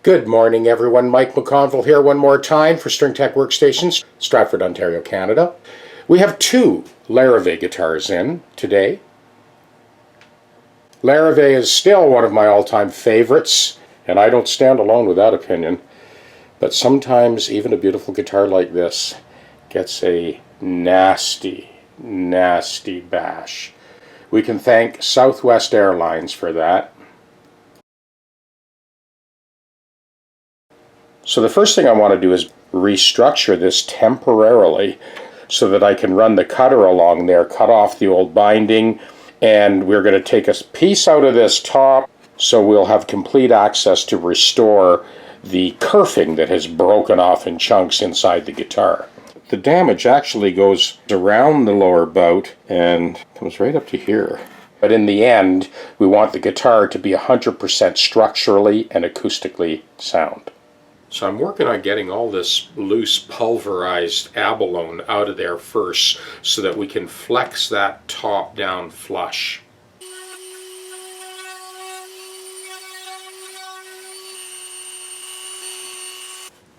Good morning, everyone. Mike McConville here one more time for StringTechWorkstations, Stratford, Ontario, Canada. We have two Larrivee guitars in today. Larrivee is still one of my all-time favorites, and I don't stand alone with that opinion. But sometimes even a beautiful guitar like this gets a nasty, nasty bash. We can thank Southwest Airlines for that. So the first thing I want to do is restructure this temporarily so that I can run the cutter along there, cut off the old binding, and we're going to take a piece out of this top so we'll have complete access to restore the kerfing that has broken off in chunks inside the guitar. The damage actually goes around the lower bout and comes right up to here. But in the end, we want the guitar to be 100% structurally and acoustically sound. So I'm working on getting all this loose pulverized abalone out of there first so that we can flex that top down flush.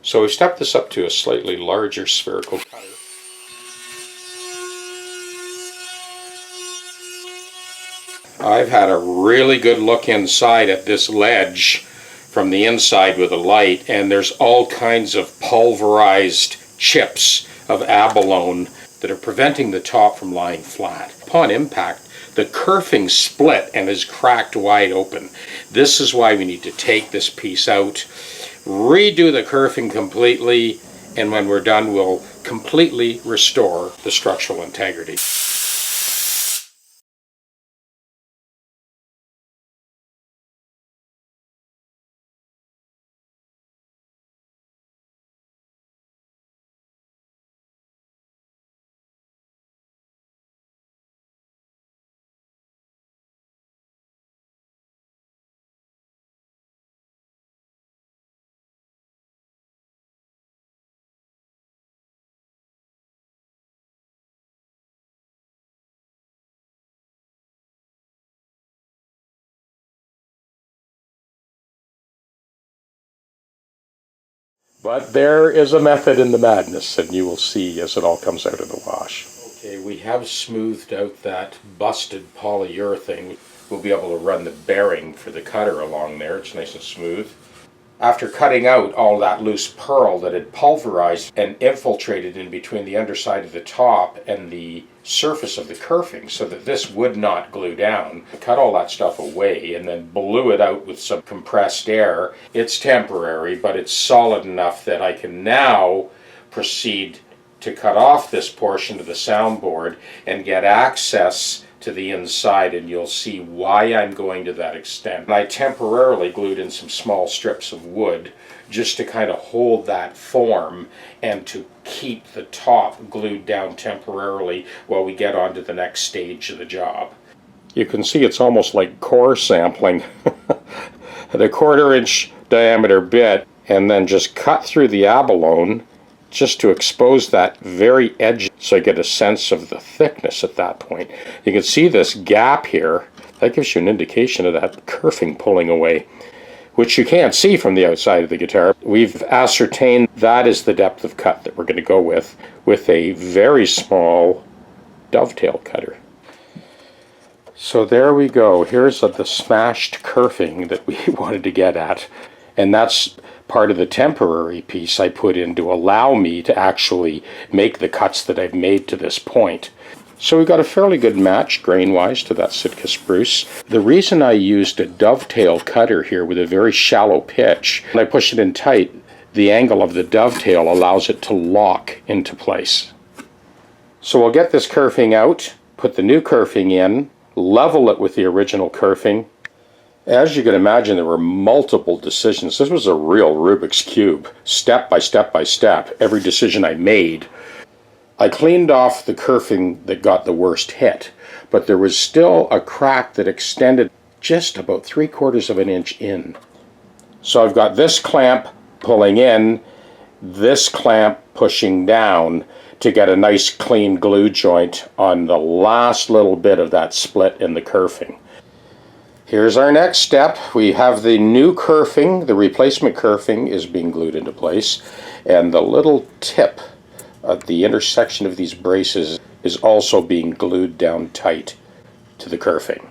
So we step this up to a slightly larger spherical cutter. I've had a really good look inside at this ledge from the inside with a light, and there's all kinds of pulverized chips of abalone that are preventing the top from lying flat. Upon impact, the kerfing split and is cracked wide open. This is why we need to take this piece out, redo the kerfing completely, and when we're done, we'll completely restore the structural integrity. But there is a method in the madness, and you will see as it all comes out of the wash. Okay, we have smoothed out that busted polyurethane. We'll be able to run the bearing for the cutter along there. It's nice and smooth. After cutting out all that loose pearl that had pulverized and infiltrated in between the underside of the top and the surface of the kerfing so that this would not glue down, I cut all that stuff away and then blew it out with some compressed air. It's temporary, but it's solid enough that I can now proceed to cut off this portion of the soundboard and get access to the inside, and you'll see why I'm going to that extent. I temporarily glued in some small strips of wood just to kind of hold that form and to keep the top glued down temporarily while we get on to the next stage of the job. You can see it's almost like core sampling. The 1/4 inch diameter bit, and then just cut through the abalone just to expose that very edge so I get a sense of the thickness at that point. You can see this gap here. That gives you an indication of that kerfing pulling away, which you can't see from the outside of the guitar. We've ascertained that is the depth of cut that we're going to go with a very small dovetail cutter. So there we go. Here's the smashed kerfing that we wanted to get at, and that's part of the temporary piece I put in to allow me to actually make the cuts that I've made to this point. So we've got a fairly good match grain-wise to that Sitka spruce. The reason I used a dovetail cutter here with a very shallow pitch, when I push it in tight, the angle of the dovetail allows it to lock into place. So we'll get this kerfing out, put the new kerfing in, level it with the original kerfing. As you can imagine, there were multiple decisions. This was a real Rubik's Cube, step by step by step, every decision I made. I cleaned off the kerfing that got the worst hit, but there was still a crack that extended just about 3/4 of an inch in. So I've got this clamp pulling in, this clamp pushing down to get a nice clean glue joint on the last little bit of that split in the kerfing. Here's our next step. We have the new kerfing. The replacement kerfing is being glued into place, and the little tip at the intersection of these braces is also being glued down tight to the kerfing.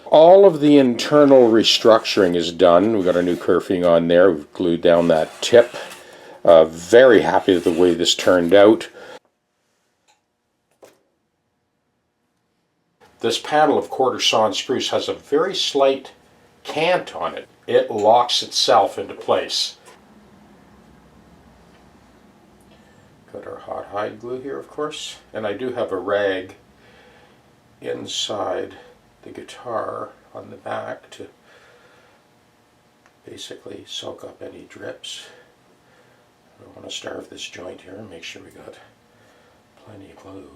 All of the internal restructuring is done. We've got our new kerfing on there. We've glued down that tip. Very happy with the way this turned out. This panel of quarter sawn spruce has a very slight cant on it. It locks itself into place. Got our hot hide glue here, of course, and I do have a rag inside the guitar on the back to basically soak up any drips. I don't want to starve this joint here and make sure we got plenty of glue.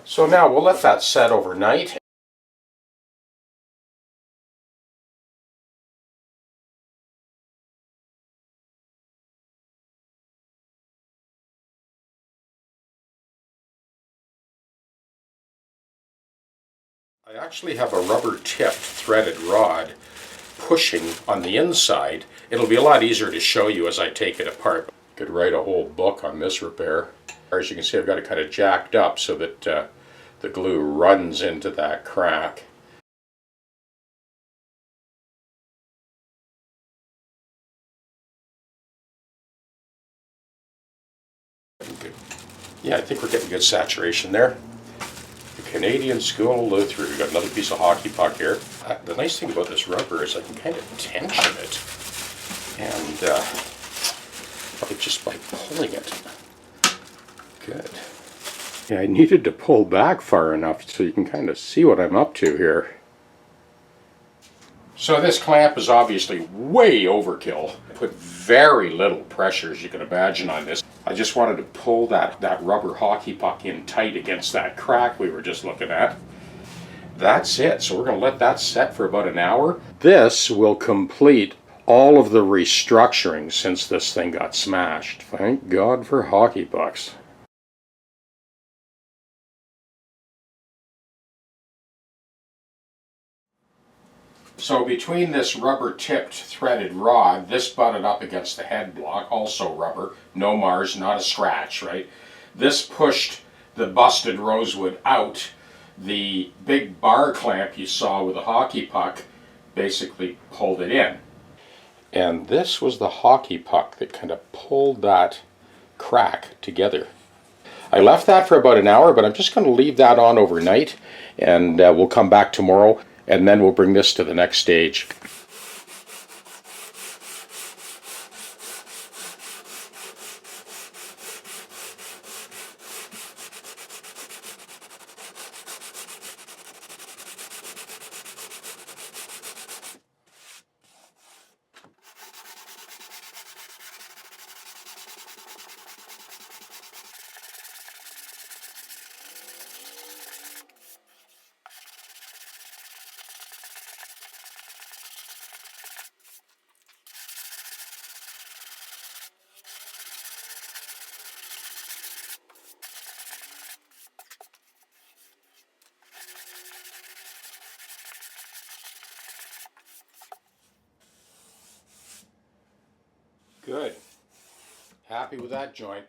So now we'll let that set overnight. I actually have a rubber tipped threaded rod pushing on the inside. It'll be a lot easier to show you as I take it apart. Could write a whole book on this repair. As you can see, I've got it kind of jacked up so that the glue runs into that crack. Yeah, I think we're getting good saturation there. The Canadian School of Luthier. We've got another piece of hockey puck here. The nice thing about this rubber is I can kind of tension it, and just by pulling it. Good. Yeah, I needed to pull back far enough so you can kind of see what I'm up to here. So this clamp is obviously way overkill. I put very little pressure, as you can imagine, on this. I just wanted to pull that rubber hockey puck in tight against that crack we were just looking at. That's it. So we're going to let that set for about an hour. This will complete all of the restructuring since this thing got smashed. Thank God for hockey pucks. So between this rubber-tipped threaded rod, this butted up against the head block, also rubber, no Mars, not a scratch, right? This pushed the busted rosewood out. The big bar clamp you saw with the hockey puck basically pulled it in. And this was the hockey puck that kind of pulled that crack together. I left that for about an hour, but I'm just going to leave that on overnight, and we'll come back tomorrow. And then we'll bring this to the next stage. Good. Happy with that joint.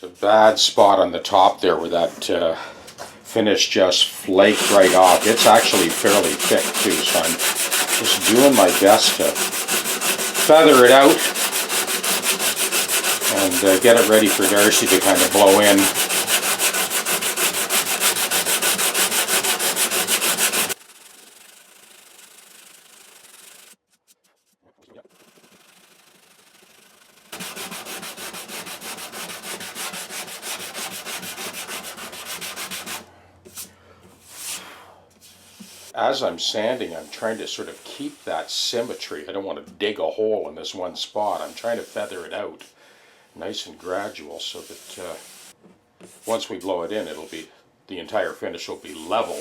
There's a bad spot on the top there where that finish just flaked right off. It's actually fairly thick too, so I'm just doing my best to feather it out and get it ready for Darcy to kind of blow in. As I'm sanding, I'm trying to sort of keep that symmetry. I don't want to dig a hole in this one spot. I'm trying to feather it out nice and gradual so that once we blow it in, the entire finish will be level.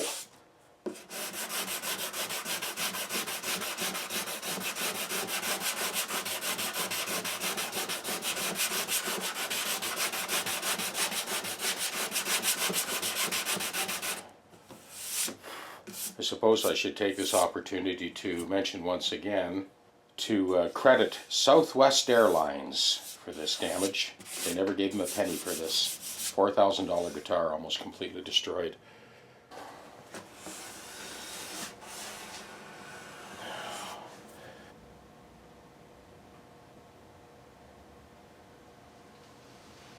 I suppose I should take this opportunity to mention once again to credit Southwest Airlines for this damage. They never gave him a penny for this $4,000 guitar, almost completely destroyed.